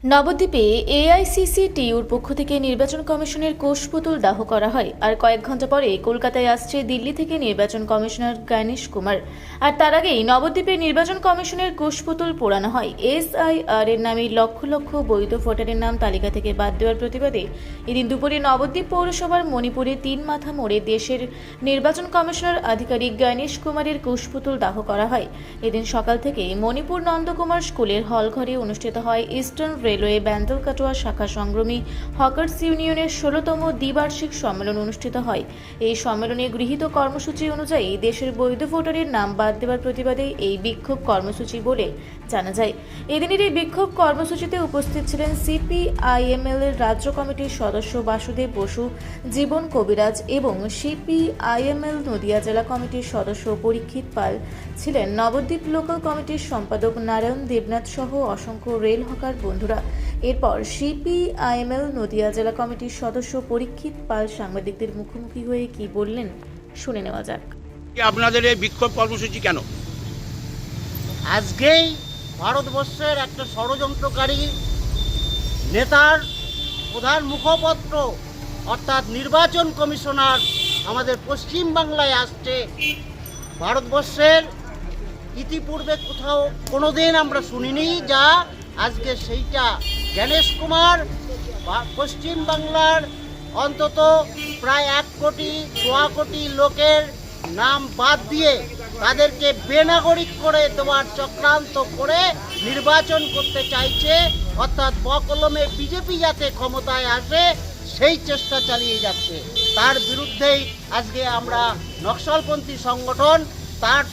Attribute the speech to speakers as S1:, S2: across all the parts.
S1: নবদ্বীপে এআইসিসিটিউর পক্ষ থেকে নির্বাচন কমিশনের কোষপুতুল দাহ করা হয়। আর কয়েক ঘন্টা পরে কলকাতায় আসছে দিল্লি থেকে নির্বাচন কমিশনার গণেশ কুমার। আর তার আগেই নবদ্বীপে নির্বাচন কমিশনের কোষপুতুল পোড়ানো হয়। এসআইআর এর নামে লক্ষ লক্ষ বৈধ ভোটারের নাম তালিকা থেকে বাদ দেওয়ার প্রতিবাদে এদিন দুপুরে নবদ্বীপ পৌরসভার মণিপুরে তিন মাথা মোড়ে দেশের নির্বাচন কমিশনার আধিকারিক গণেশ কুমারের কোষপুতুল দাহ করা হয়। এদিন সকাল থেকে মণিপুর নন্দকুমার স্কুলের হলঘরে অনুষ্ঠিত হয় ইস্টার্ন রেলওয়ে ব্যান্ডেল কাটোয়া শাখা সংগ্রামী হকার্স ইউনিয়নের 16তম দ্বিবার্ষিক সম্মেলন অনুষ্ঠিত হয়। এই সম্মেলনে গৃহীত কর্মসূচি অনুযায়ী দেশের বৈধ ভোটারের নাম বাদ দেওয়ার প্রতিবাদে এই বিক্ষোভ কর্মসূচি বলে জানা যায়। এদিনের এই বিক্ষোভ কর্মসূচিতে উপস্থিত ছিলেন সিপিআইএমএল এর রাজ্য কমিটির সদস্য বাসুদেব বসু, জীবন কবিরাজ এবং সিপিআইএমএল নদিয়া জেলা কমিটির সদস্য পরীক্ষিত পাল ছিলেন। নবদ্বীপ লোকাল কমিটির সম্পাদক নারায়ণ দেবনাথ সহ অসংখ্য রেল হকার বন্ধুরা। এরপর সিপিআইএমএল নদিয়া জেলা কমিটির সদস্য পরীক্ষিত পাল সাংবাদিকদের মুখোমুখি হয়ে কি বললেন শুনে নেওয়া যাক।
S2: আপনাদের এই বিক্ষোভ কর্মসূচি কেন?
S3: আজকেই ভারতবর্ষের একটা ষড়যন্ত্রকারী নেতার প্রধান মুখপত্র অর্থাৎ নির্বাচন কমিশনার আমাদের পশ্চিম বাংলায় আসছে। ভারতবর্ষের ইতিপূর্বে কোথাও কোনোদিন আমরা শুনিনি, যা আজকে সেইটা গণেশ কুমার পশ্চিম বাংলার অন্তত প্রায় 1 কোটি লোকের নাম বাদ দিয়ে তাদেরকে বেনাগরিক করে দেওয়ার চক্রান্ত করে নির্বাচন করতে চাইছে, অর্থাৎ বকলমে বিজেপি যাতে ক্ষমতায় আসে সেই চেষ্টা চালিয়ে যাচ্ছে। তার বিরুদ্ধেই আজকে আমরা নকশালপন্থী সংগঠন, তার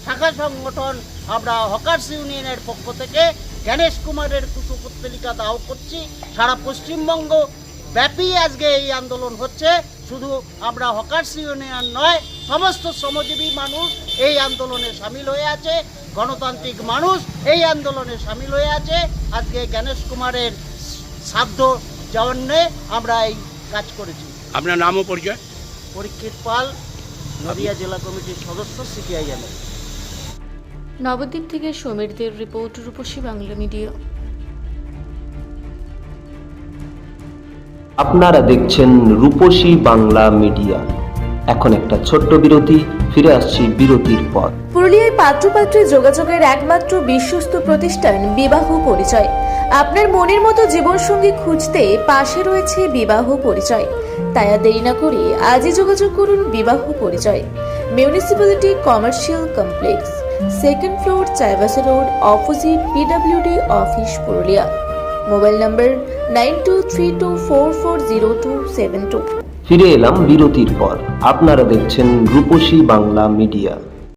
S3: শাখা সংগঠন আমরা হকার্স ইউনিয়নের পক্ষ থেকে গণেশ কুমারের কুশপুত্তলিকা দাহ করছি। সারা পশ্চিমবঙ্গ ব্যাপী আজকে এই আন্দোলন হচ্ছে। শুধু আমরা হকার্স ইউনিয়ন নয়, সমস্ত শ্রমজীবী মানুষ এই আন্দোলনে সামিল হয়ে আছে, গণতান্ত্রিক মানুষ এই আন্দোলনে সামিল হয়ে আছে। আজকে গণেশ কুমারের শ্রাদ্ধ জন্যে আমরা এই কাজ করেছি।
S2: আপনার নাম ও পরিচয়?
S3: পরীক্ষিত পাল, নদিয়া জেলা কমিটির সদস্য, সিপিআইএমএল।
S1: নবদ্বীপ থেকে সমীরদের রিপোর্ট, রূপসী বাংলা মিডিয়া।
S4: আপনারা দেখছেন রূপসী বাংলা মিডিয়া। এখন একটা ছোট্ট বিরতি, ফিরে আসছি বিরতির পর।
S1: পুরুলিয়ায় পাত্রপাত্রী যোগাযোগের একমাত্র বিশ্বস্ত প্রতিষ্ঠান বিবাহ পরিচয়। আপনার মনের মতো জীবনসঙ্গী খুঁজতে পাশে রয়েছে বিবাহ পরিচয়। তাই আর দেরি না করে আজই যোগাযোগ করুন বিবাহ পরিচয়। Municipality commercial complex, 2nd floor, Chaibasa road, opposite PWD office, Purulia. Mobile নম্বর 9232440272।
S4: ফিরে এলাম বিরতির পর। আপনারা দেখছেন রূপসী বাংলা মিডিয়া।